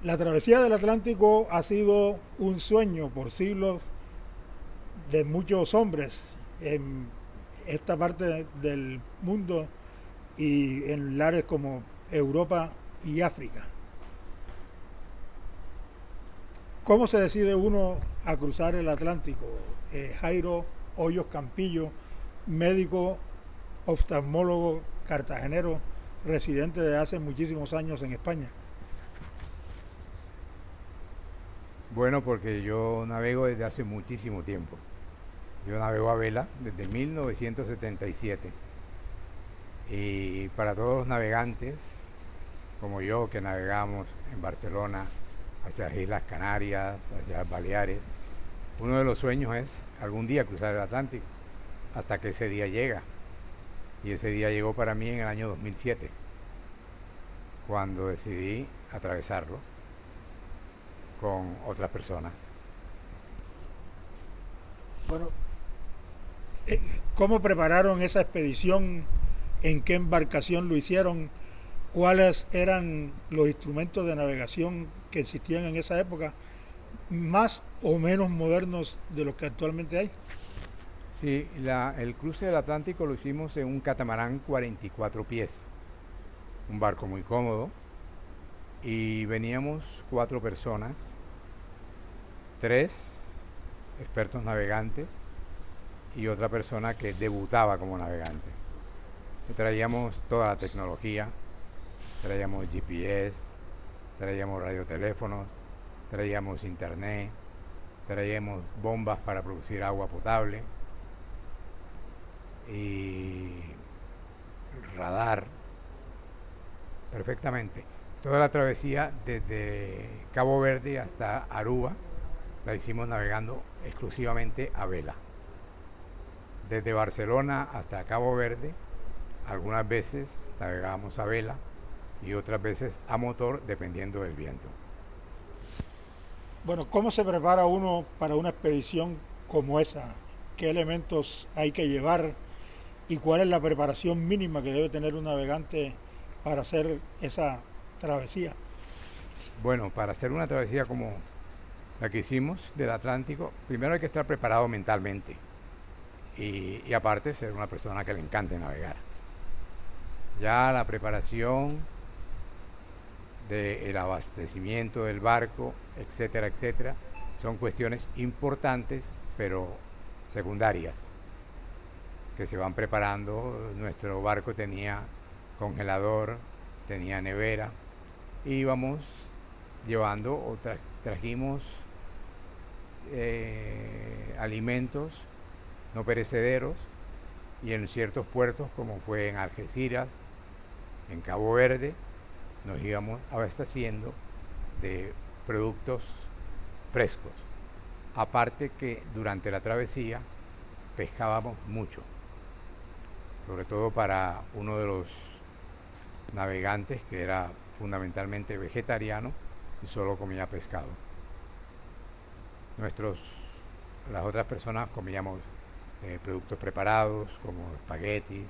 La travesía del Atlántico ha sido un sueño por siglos de muchos hombres en esta parte del mundo y en lares como Europa y África. ¿Cómo se decide uno a cruzar el Atlántico? Jairo Hoyos Campillo, médico oftalmólogo cartagenero, residente de hace muchísimos años en España. Bueno, porque yo navego desde hace muchísimo tiempo. Yo navego a vela desde 1977. Y para todos los navegantes, como yo, que navegamos en Barcelona, hacia las Islas Canarias, hacia las Baleares, uno de los sueños es algún día cruzar el Atlántico, hasta que ese día llega. Y ese día llegó para mí en el año 2007, cuando decidí atravesarlo con otras personas. Bueno, ¿cómo prepararon esa expedición? ¿En qué embarcación lo hicieron? ¿Cuáles eran los instrumentos de navegación que existían en esa época? ¿Más o menos modernos de los que actualmente hay? Sí, el cruce del Atlántico lo hicimos en un catamarán 44 pies, un barco muy cómodo, y veníamos 4 personas, 3 expertos navegantes y otra persona que debutaba como navegante. Y traíamos toda la tecnología, traíamos GPS, traíamos radioteléfonos, traíamos internet, traíamos bombas para producir agua potable y radar perfectamente. Toda la travesía desde Cabo Verde hasta Aruba la hicimos navegando exclusivamente a vela. Desde Barcelona hasta Cabo Verde, algunas veces navegábamos a vela y otras veces a motor, dependiendo del viento. Bueno, ¿cómo se prepara uno para una expedición como esa? ¿Qué elementos hay que llevar? ¿Y cuál es la preparación mínima que debe tener un navegante para hacer esa travesía? Bueno, para hacer una travesía como la que hicimos del Atlántico, primero hay que estar preparado mentalmente y aparte ser una persona que le encante navegar. Ya la preparación del abastecimiento del barco, etcétera, etcétera, son cuestiones importantes, pero secundarias, que se van preparando. Nuestro barco tenía congelador, tenía nevera, y íbamos llevando o trajimos alimentos no perecederos, y en ciertos puertos, como fue en Algeciras, en Cabo Verde, nos íbamos abasteciendo de productos frescos. Aparte que durante la travesía pescábamos mucho, sobre todo para uno de los navegantes que era fundamentalmente vegetariano y solo comía pescado. Las otras personas comíamos productos preparados como espaguetis,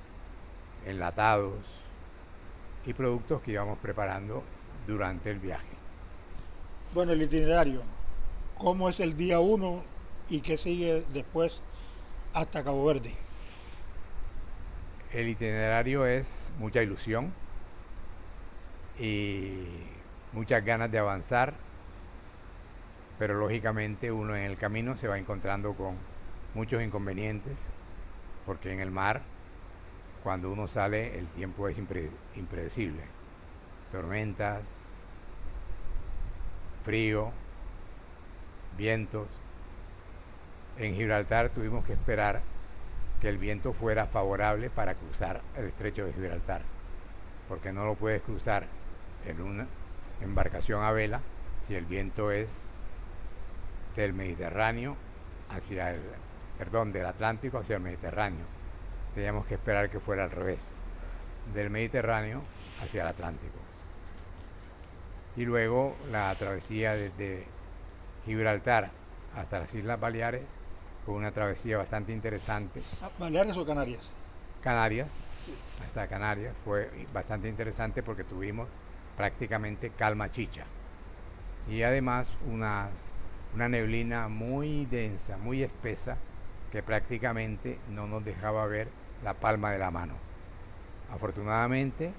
enlatados y productos que íbamos preparando durante el viaje. Bueno, el itinerario. ¿Cómo es el día uno y qué sigue después hasta Cabo Verde? El itinerario es mucha ilusión y muchas ganas de avanzar, pero lógicamente uno en el camino se va encontrando con muchos inconvenientes, porque en el mar, cuando uno sale, el tiempo es impredecible. Tormentas, frío, vientos. En Gibraltar tuvimos que esperar que el viento fuera favorable para cruzar el estrecho de Gibraltar, porque no lo puedes cruzar en una embarcación a vela si el viento es del Mediterráneo hacia del Atlántico hacia el Mediterráneo. Teníamos que esperar que fuera al revés, del Mediterráneo hacia el Atlántico. Y luego la travesía desde Gibraltar hasta las Islas Baleares fue una travesía bastante interesante. ¿Baleares o Canarias? Canarias, hasta Canarias, fue bastante interesante porque tuvimos prácticamente calma chicha. y además una neblina muy densa, muy espesa, que prácticamente no nos dejaba ver la palma de la mano. Afortunadamente,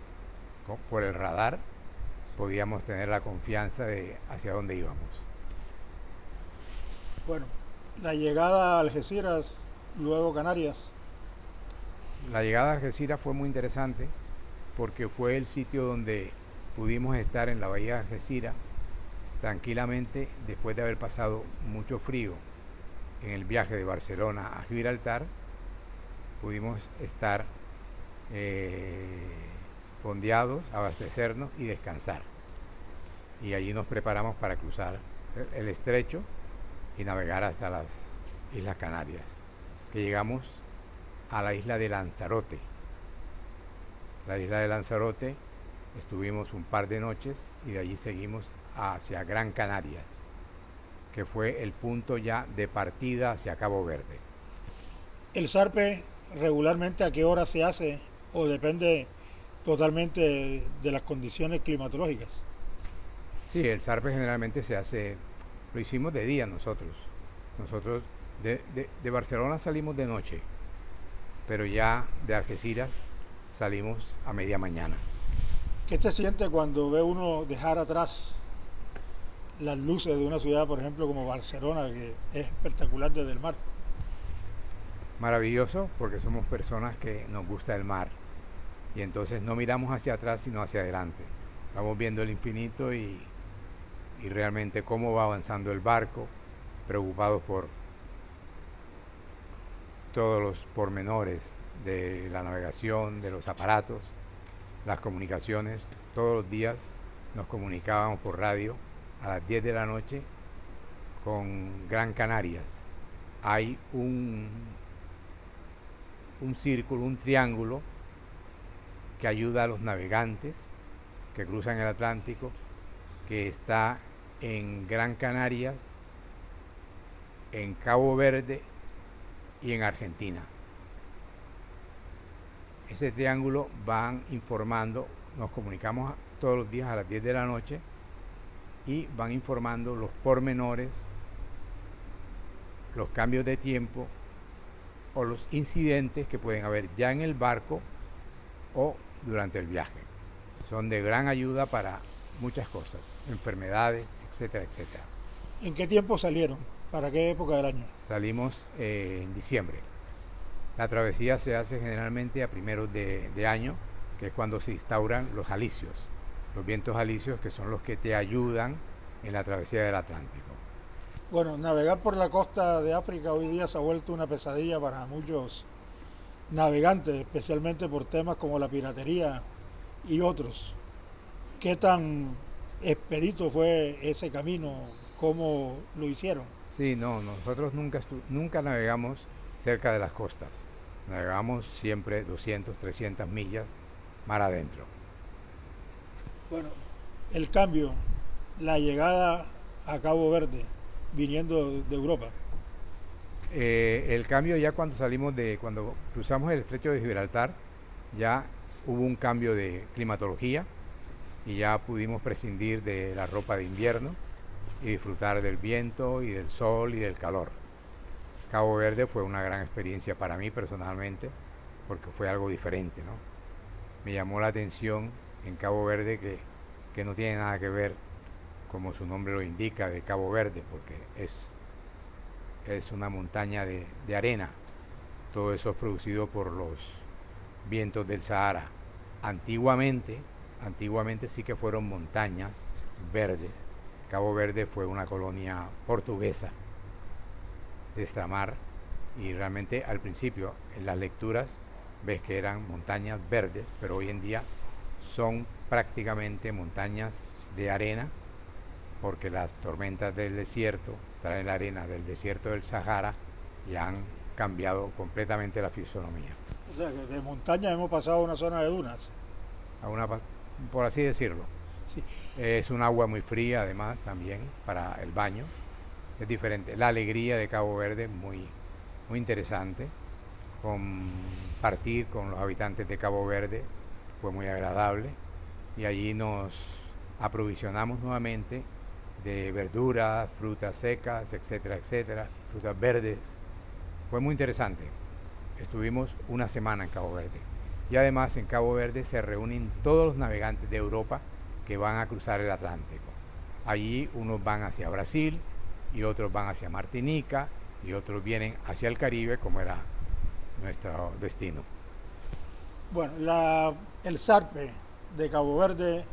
por el radar, podíamos tener la confianza de hacia dónde íbamos. Bueno, la llegada a Algeciras, luego Canarias. La llegada a Algeciras fue muy interesante porque fue el sitio donde pudimos estar en la bahía de Algeciras tranquilamente después de haber pasado mucho frío en el viaje de Barcelona a Gibraltar. Pudimos estar fondeados, abastecernos y descansar. Y allí nos preparamos para cruzar el estrecho y navegar hasta las Islas Canarias, que llegamos a la isla de Lanzarote. La isla de Lanzarote estuvimos un par de noches y de allí seguimos hacia Gran Canarias, que fue el punto ya de partida hacia Cabo Verde. El zarpe regularmente a qué hora se hace o depende totalmente de las condiciones climatológicas. Sí, el zarpe generalmente se hace, lo hicimos de día nosotros. Nosotros de Barcelona salimos de noche, pero ya de Algeciras salimos a media mañana. ¿Qué se siente cuando ve uno dejar atrás las luces de una ciudad, por ejemplo, como Barcelona, que es espectacular desde el mar? Maravilloso, porque somos personas que nos gusta el mar y entonces no miramos hacia atrás sino hacia adelante. Vamos viendo el infinito y realmente cómo va avanzando el barco, preocupados por todos los pormenores de la navegación, de los aparatos, las comunicaciones. Todos los días nos comunicábamos por radio a las 10 de la noche con Gran Canarias. Hay un círculo, un triángulo que ayuda a los navegantes que cruzan el Atlántico, que está en Gran Canarias, en Cabo Verde y en Argentina. Ese triángulo van informando, nos comunicamos todos los días a las 10 de la noche y van informando los pormenores, los cambios de tiempo o los incidentes que pueden haber ya en el barco o durante el viaje. Son de gran ayuda para muchas cosas, enfermedades, etcétera, etcétera. ¿En qué tiempo salieron? ¿Para qué época del año? Salimos en diciembre. La travesía se hace generalmente a primeros de año, que es cuando se instauran los alisios, los vientos alisios, que son los que te ayudan en la travesía del Atlántico. Bueno, navegar por la costa de África hoy día se ha vuelto una pesadilla para muchos navegantes, especialmente por temas como la piratería y otros. ¿Qué tan expedito fue ese camino? ¿Cómo lo hicieron? Sí, no, nosotros nunca navegamos cerca de las costas. Navegamos siempre 200, 300 millas mar adentro. Bueno, el cambio, la llegada a Cabo Verde, viniendo de Europa. El cambio ya cuando cruzamos el estrecho de Gibraltar, ya hubo un cambio de climatología y ya pudimos prescindir de la ropa de invierno y disfrutar del viento y del sol y del calor. Cabo Verde fue una gran experiencia para mí personalmente porque fue algo diferente, ¿no? Me llamó la atención en Cabo Verde que no tiene nada que ver, como su nombre lo indica, de Cabo Verde, porque es una montaña de arena. Todo eso es producido por los vientos del Sahara. Antiguamente sí que fueron montañas verdes. Cabo Verde fue una colonia portuguesa de extramar y realmente al principio en las lecturas ves que eran montañas verdes, pero hoy en día son prácticamente montañas de arena porque las tormentas del desierto traen la arena del desierto del Sahara y han cambiado completamente la fisonomía. O sea que de montaña hemos pasado a una zona de dunas. Por así decirlo. Sí. Es un agua muy fría además también para el baño. Es diferente. La alegría de Cabo Verde es muy interesante. Compartir con los habitantes de Cabo Verde fue muy agradable y allí nos aprovisionamos nuevamente de verduras, frutas secas, etcétera, etcétera, frutas verdes. Fue muy interesante. Estuvimos una semana en Cabo Verde. Y además en Cabo Verde se reúnen todos los navegantes de Europa que van a cruzar el Atlántico. Allí unos van hacia Brasil y otros van hacia Martinica y otros vienen hacia el Caribe, como era nuestro destino. Bueno, el zarpe de Cabo Verde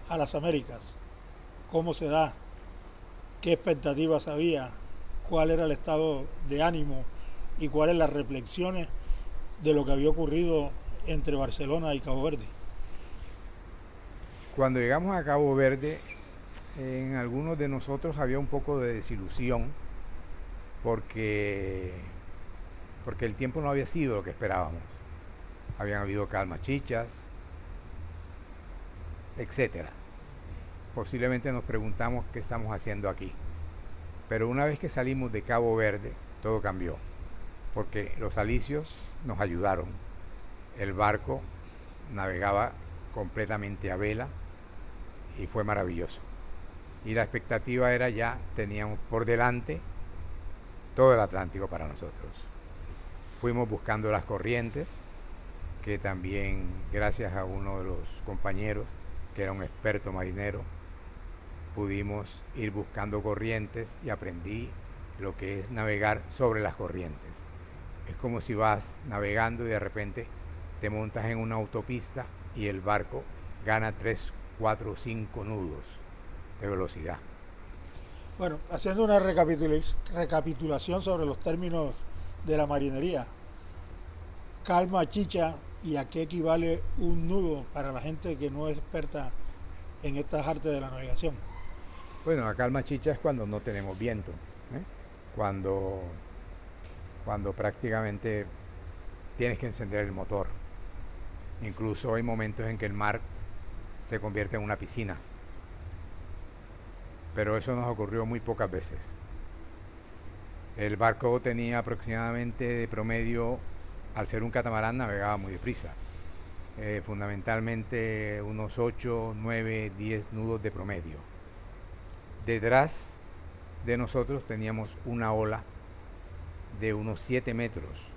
a las Américas, ¿cómo se da? ¿Qué expectativas había? ¿Cuál era el estado de ánimo? ¿Y cuáles las reflexiones de lo que había ocurrido entre Barcelona y Cabo Verde? Cuando llegamos a Cabo Verde, en algunos de nosotros había un poco de desilusión porque el tiempo no había sido lo que esperábamos. Habían habido calmas chichas, etcétera. Posiblemente nos preguntamos qué estamos haciendo aquí. Pero una vez que salimos de Cabo Verde, todo cambió, porque los alicios nos ayudaron. El barco navegaba completamente a vela y fue maravilloso. Y la expectativa era ya, teníamos por delante todo el Atlántico para nosotros. Fuimos buscando las corrientes, que también gracias a uno de los compañeros, que era un experto marinero, pudimos ir buscando corrientes y aprendí lo que es navegar sobre las corrientes. Es como si vas navegando y de repente te montas en una autopista y el barco gana 3, 4, 5 nudos de velocidad. Bueno, haciendo una recapitulación sobre los términos de la marinería, calma, chicha, ¿y a qué equivale un nudo para la gente que no es experta en estas artes de la navegación? Bueno, la calma chicha es cuando no tenemos viento, ¿eh? Cuando prácticamente tienes que encender el motor. Incluso hay momentos en que el mar se convierte en una piscina. Pero eso nos ocurrió muy pocas veces. El barco tenía aproximadamente de promedio, al ser un catamarán, navegaba muy deprisa. Fundamentalmente unos 8, 9, 10 nudos de promedio. Detrás de nosotros teníamos una ola de unos 7 metros,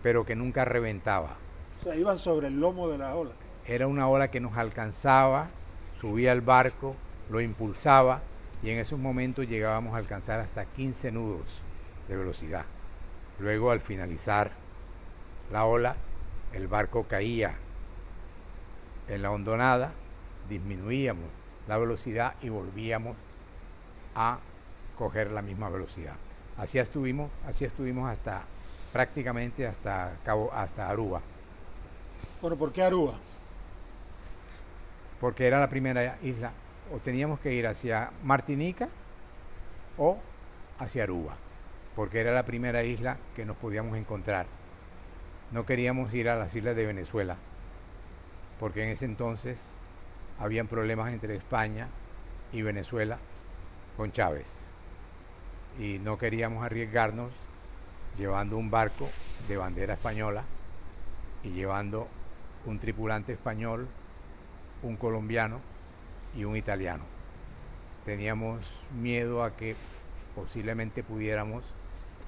pero que nunca reventaba. O sea, iban sobre el lomo de la ola. Era una ola que nos alcanzaba, subía al barco, lo impulsaba y en esos momentos llegábamos a alcanzar hasta 15 nudos de velocidad. Luego, al finalizar la ola, el barco caía en la hondonada, disminuíamos la velocidad y volvíamos a coger la misma velocidad. Así estuvimos hasta prácticamente hasta Aruba. Bueno, ¿por qué Aruba? Porque era la primera isla. O teníamos que ir hacia Martinica o hacia Aruba, porque era la primera isla que nos podíamos encontrar. No queríamos ir a las islas de Venezuela, porque en ese entonces habían problemas entre España y Venezuela con Chávez. Y no queríamos arriesgarnos llevando un barco de bandera española y llevando un tripulante español, un colombiano y un italiano. Teníamos miedo a que posiblemente pudiéramos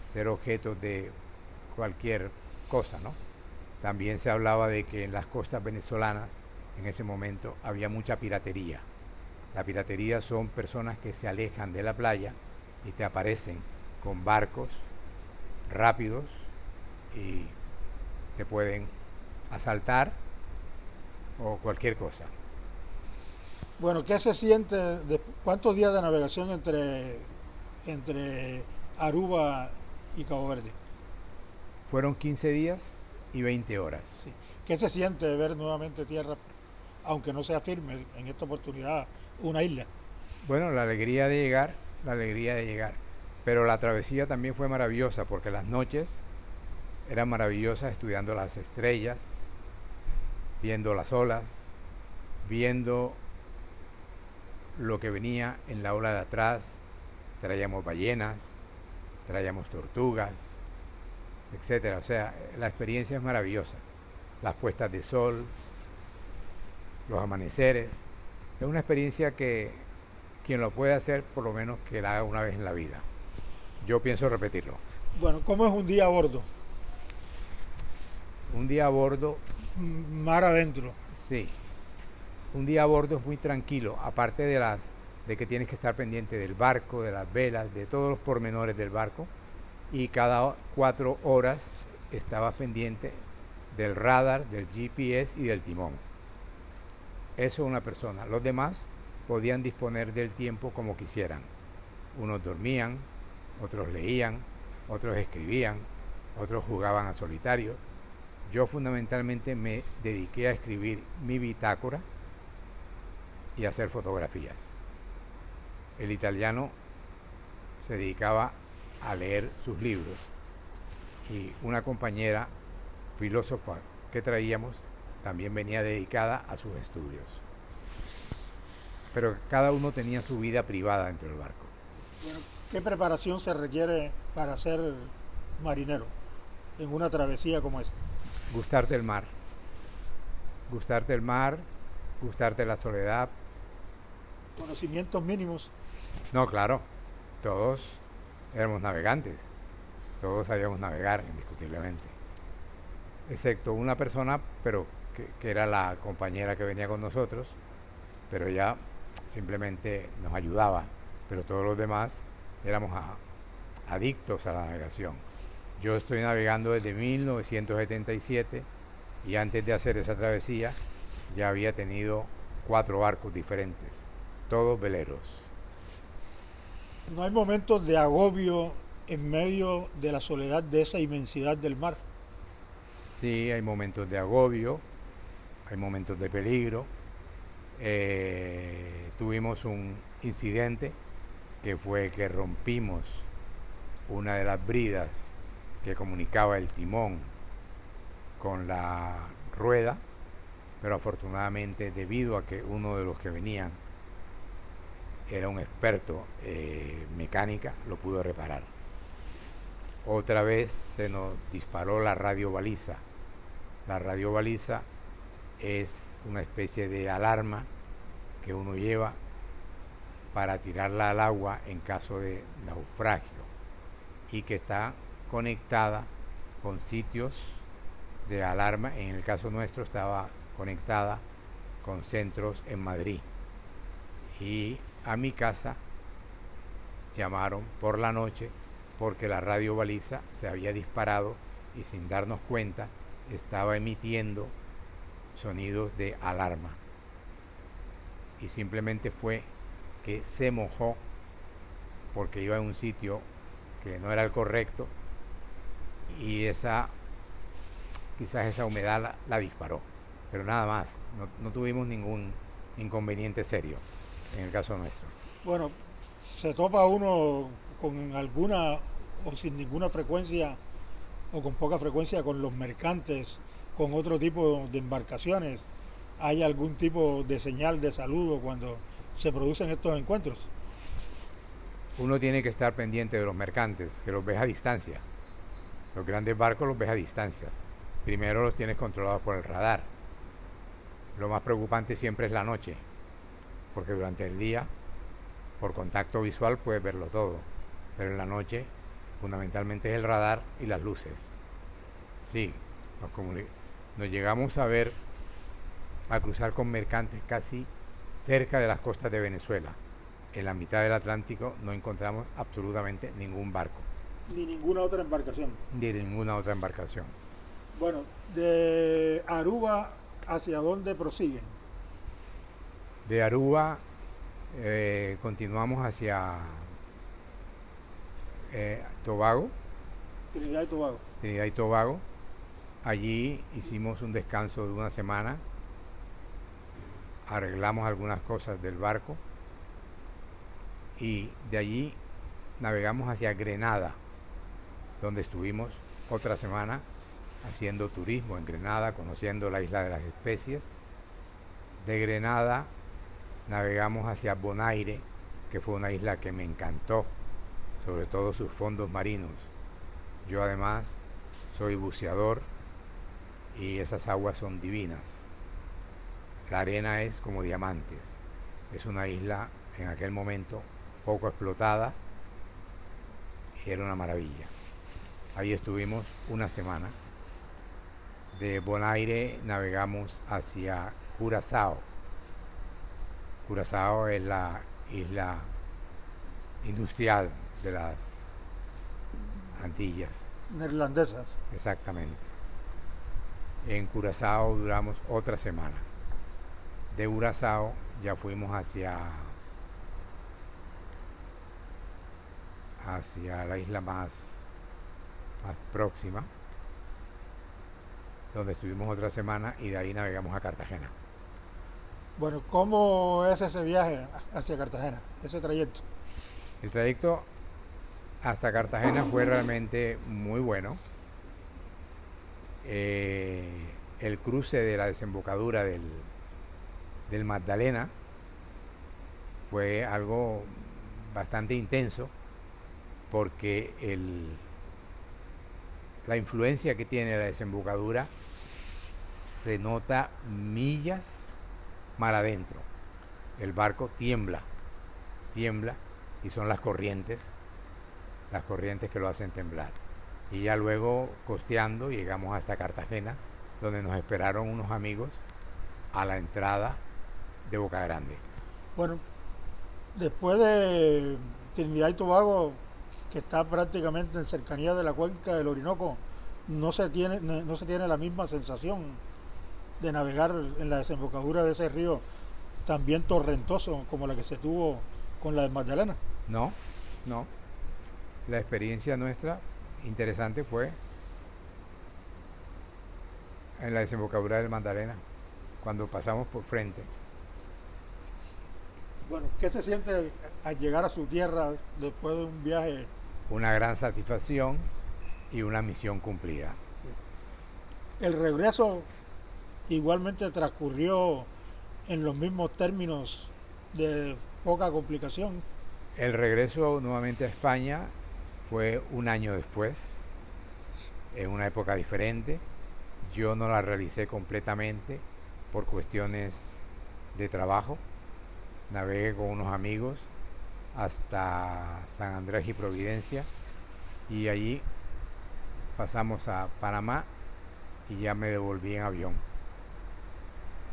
ser objetos de cualquier cosa, ¿no? También se hablaba de que en las costas venezolanas en ese momento había mucha piratería. La piratería son personas que se alejan de la playa y te aparecen con barcos rápidos y te pueden asaltar o cualquier cosa. Bueno, ¿qué se siente? ¿Cuántos días de navegación entre Aruba y Cabo Verde? Fueron 15 días y 20 horas. Sí. ¿Qué se siente de ver nuevamente tierra, aunque no sea firme en esta oportunidad, una isla? Bueno, la alegría de llegar. Pero la travesía también fue maravillosa porque las noches eran maravillosas estudiando las estrellas, viendo las olas, viendo lo que venía en la ola de atrás. Traíamos ballenas, traíamos tortugas, etcétera. O sea, la experiencia es maravillosa. Las puestas de sol, los amaneceres. Es una experiencia que quien lo puede hacer, por lo menos que lo haga una vez en la vida. Yo pienso repetirlo. Bueno, ¿cómo es un día a bordo? Un día a bordo, Mar adentro. sí. Un día a bordo es muy tranquilo, aparte de que tienes que estar pendiente del barco, de las velas, de todos los pormenores del barco, y cada 4 horas estabas pendiente del radar, del GPS y del timón. Eso una persona. Los demás podían disponer del tiempo como quisieran. Unos dormían, otros leían, otros escribían, otros jugaban a solitario. Yo fundamentalmente me dediqué a escribir mi bitácora y a hacer fotografías. El italiano se dedicaba a leer sus libros y una compañera filósofa que traíamos también venía dedicada a sus estudios. Pero cada uno tenía su vida privada dentro del barco. Bueno, ¿qué preparación se requiere para ser marinero en una travesía como esa? Gustarte el mar, gustarte el mar, gustarte la soledad. Conocimientos mínimos. No, claro, todos éramos navegantes, todos sabíamos navegar indiscutiblemente, excepto una persona, pero que era la compañera que venía con nosotros, pero ella simplemente nos ayudaba, pero todos los demás éramos adictos a la navegación. Yo estoy navegando desde 1977 y antes de hacer esa travesía ya había tenido 4 barcos diferentes, todos veleros. No hay momentos de agobio en medio de la soledad de esa inmensidad del mar. Sí, hay momentos de agobio, hay momentos de peligro. Tuvimos un incidente que fue que rompimos una de las bridas que comunicaba el timón con la rueda, pero afortunadamente, debido a que uno de los que venían era un experto mecánica, lo pudo reparar. Otra vez se nos disparó la radiobaliza. La radiobaliza es una especie de alarma que uno lleva para tirarla al agua en caso de naufragio y que está conectada con sitios de alarma. En el caso nuestro estaba conectada con centros en Madrid, y a mi casa llamaron por la noche porque la radiobaliza se había disparado y sin darnos cuenta estaba emitiendo sonidos de alarma, y simplemente fue que se mojó porque iba en un sitio que no era el correcto y quizás esa humedad la disparó, pero nada más, no tuvimos ningún inconveniente serio en el caso nuestro. Bueno, se topa uno con alguna o sin ninguna frecuencia o con poca frecuencia con los mercantes, con otro tipo de embarcaciones. ¿Hay algún tipo de señal de saludo cuando se producen estos encuentros? Uno tiene que estar pendiente de los mercantes, que los ves a distancia. Los grandes barcos los ves a distancia. Primero los tienes controlados por el radar. Lo más preocupante siempre es la noche, porque durante el día, por contacto visual, puedes verlo todo, pero en la noche fundamentalmente es el radar y las luces. Sí, nos llegamos a cruzar con mercantes casi cerca de las costas de Venezuela. En la mitad del Atlántico no encontramos absolutamente ningún barco. Ni ninguna otra embarcación. Ni ninguna otra embarcación. Bueno, de Aruba, ¿hacia dónde prosiguen? De Aruba continuamos hacia Tobago. Trinidad y Tobago. Trinidad y Tobago. Allí hicimos un descanso de una semana, arreglamos algunas cosas del barco y de allí navegamos hacia Grenada, donde estuvimos otra semana haciendo turismo en Grenada, conociendo la isla de las especies. De Grenada navegamos hacia Bonaire, que fue una isla que me encantó, sobre todo sus fondos marinos. Yo además soy buceador y esas aguas son divinas. La arena es como diamantes. Es una isla en aquel momento poco explotada, y era una maravilla. Ahí estuvimos una semana. De Bonaire navegamos hacia Curazao. Curazao es la isla industrial de las Antillas. Neerlandesas. Exactamente. En Curazao duramos otra semana. De Curazao ya fuimos hacia la isla más próxima, donde estuvimos otra semana, y de ahí navegamos a Cartagena. Bueno, ¿cómo es ese viaje hacia Cartagena, ese trayecto? El trayecto hasta Cartagena fue realmente muy bueno. El cruce de la desembocadura del Magdalena fue algo bastante intenso, porque la influencia que tiene la desembocadura se nota millas mar adentro. El barco tiembla, y son las corrientes que lo hacen temblar. Y ya luego, costeando, llegamos hasta Cartagena, donde nos esperaron unos amigos a la entrada de Boca Grande. Bueno, después de Trinidad y Tobago, que está prácticamente en cercanía de la cuenca del Orinoco, no se tiene la misma sensación de navegar en la desembocadura de ese río también torrentoso como la que se tuvo con la de Magdalena. No. La experiencia nuestra interesante fue en la desembocadura del Magdalena, cuando pasamos por frente. Bueno, ¿qué se siente al llegar a su tierra después de un viaje? Una gran satisfacción y una misión cumplida. Sí. El regreso igualmente transcurrió en los mismos términos de poca complicación. El regreso nuevamente a España fue un año después, en una época diferente. Yo no la realicé completamente por cuestiones de trabajo. Navegué con unos amigos hasta San Andrés y Providencia, y allí pasamos a Panamá y ya me devolví en avión.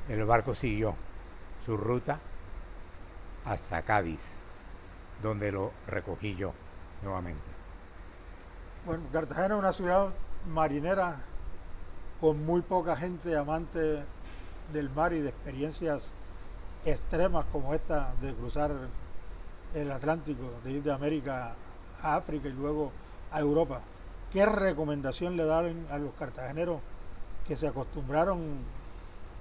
El barco siguió su ruta hasta Cádiz, donde lo recogí yo nuevamente. Bueno, Cartagena es una ciudad marinera con muy poca gente amante del mar y de experiencias extremas como esta de cruzar el Atlántico, de ir de América a África y luego a Europa. ¿Qué recomendación le dan a los cartageneros que se acostumbraron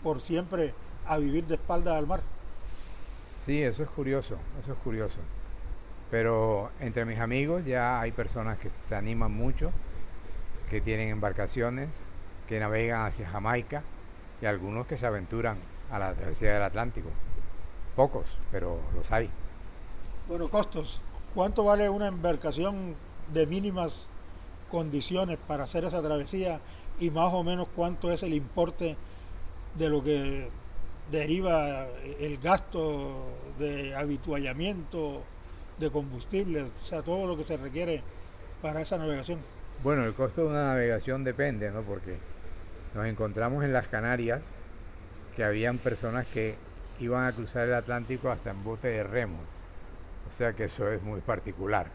por siempre a vivir de espaldas al mar? Sí, eso es curioso. Pero entre mis amigos ya hay personas que se animan mucho, que tienen embarcaciones, que navegan hacia Jamaica, y algunos que se aventuran a la travesía del Atlántico. Pocos, pero los hay. Bueno, costos. ¿Cuánto vale una embarcación de mínimas condiciones para hacer esa travesía, y más o menos cuánto es el importe de lo que deriva el gasto de habituallamiento, de combustible, o sea, todo lo que se requiere para esa navegación? Bueno, el costo de una navegación depende, ¿no? Porque nos encontramos en las Canarias que habían personas que iban a cruzar el Atlántico hasta en bote de remos. O sea que eso es muy particular.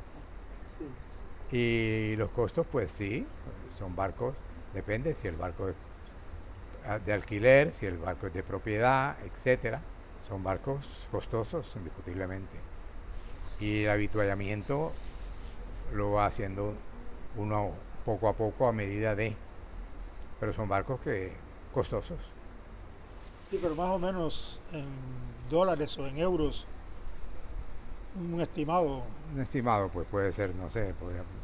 Sí. Y los costos, pues sí, son barcos, depende si el barco es de alquiler, si el barco es de propiedad, etcétera. Son barcos costosos, indiscutiblemente. Y el habituallamiento lo va haciendo uno poco a poco a medida de... Pero son barcos costosos. Sí, pero más o menos en dólares o en euros, un estimado. Un estimado, pues puede ser, no sé,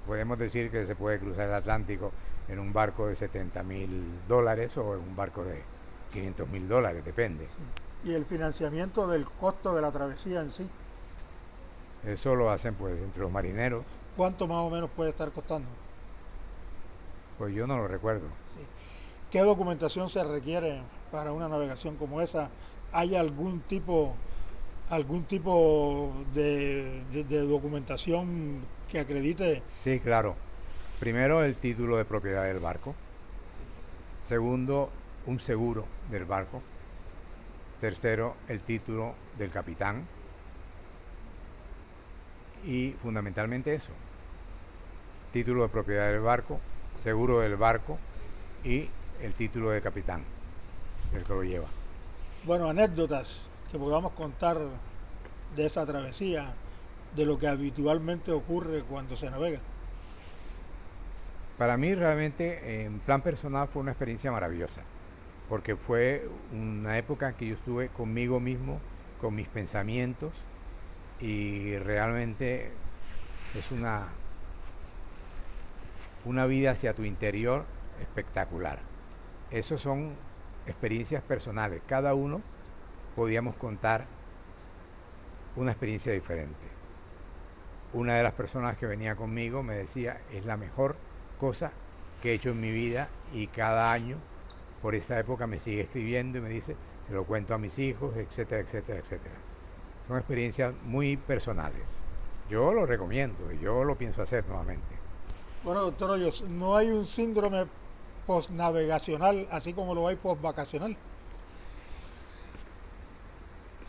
podemos decir que se puede cruzar el Atlántico en un barco de $70,000 o en un barco de $500,000, depende. Sí. ¿Y el financiamiento del costo de la travesía en sí? Eso lo hacen pues entre los marineros. ¿Cuánto más o menos puede estar costando? Pues yo no lo recuerdo. Sí. ¿Qué documentación se requiere para una navegación como esa? ¿Hay algún tipo algún tipo de documentación que acredite. Sí, claro. Primero, el título de propiedad del barco. Segundo, un seguro del barco. Tercero, el título del capitán. Y fundamentalmente eso. Título de propiedad del barco, seguro del barco y el título de capitán, el que lo lleva. Bueno, anécdotas que podamos contar de esa travesía, de lo que habitualmente ocurre cuando se navega. Para mí realmente en plan personal fue una experiencia maravillosa, porque fue una época en que yo estuve conmigo mismo, con mis pensamientos, y realmente es una vida hacia tu interior espectacular. Esas son experiencias personales, cada uno podíamos contar una experiencia diferente. Una de las personas que venía conmigo me decía, es la mejor cosa que he hecho en mi vida, y cada año por esta época me sigue escribiendo y me dice, se lo cuento a mis hijos, etcétera, etcétera, etcétera. Son experiencias muy personales. Yo lo recomiendo y yo lo pienso hacer nuevamente. Bueno, doctor Hoyos, no hay un síndrome postnavegacional así como lo hay postvacacional.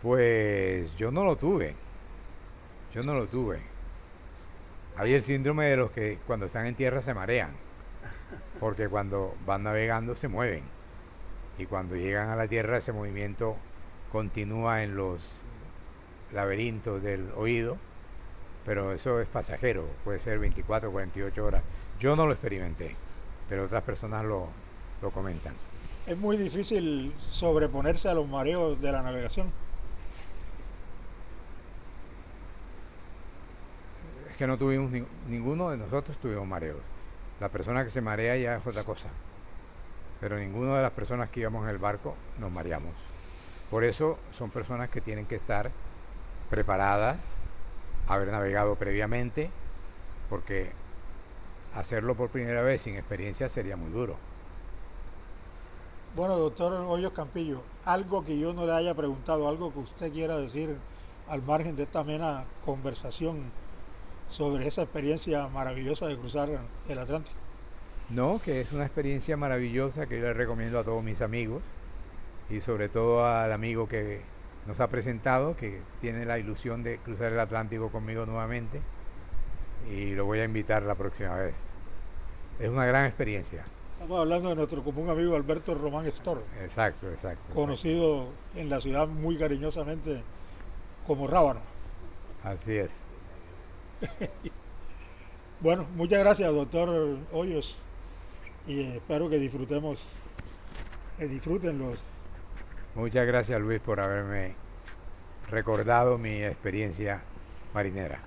Pues yo no lo tuve, yo no lo tuve. Hay el síndrome de los que cuando están en tierra se marean, porque cuando van navegando se mueven, y cuando llegan a la tierra ese movimiento continúa en los laberintos del oído, pero eso es pasajero, puede ser 24 o 48 horas. Yo no lo experimenté, pero otras personas lo comentan. Es muy difícil sobreponerse a los mareos de la navegación. Es que no tuvimos, ninguno de nosotros tuvimos mareos. La persona que se marea ya es otra cosa, pero ninguna de las personas que íbamos en el barco nos mareamos. Por eso son personas que tienen que estar preparadas, haber navegado previamente, porque hacerlo por primera vez sin experiencia sería muy duro. Bueno, doctor Hoyos Campillo, algo que yo no le haya preguntado, algo que usted quiera decir al margen de esta amena conversación sobre esa experiencia maravillosa de cruzar el Atlántico. No, que es una experiencia maravillosa que yo le recomiendo a todos mis amigos, y sobre todo al amigo que nos ha presentado, que tiene la ilusión de cruzar el Atlántico conmigo nuevamente, y lo voy a invitar la próxima vez. Es una gran experiencia. Estamos hablando de nuestro común amigo Alberto Román Estor, Exacto, exacto. conocido en la ciudad muy cariñosamente como Rábano. Así es. Bueno, muchas gracias, doctor Hoyos, y espero que disfruten los. Muchas gracias, Luis, por haberme recordado mi experiencia marinera.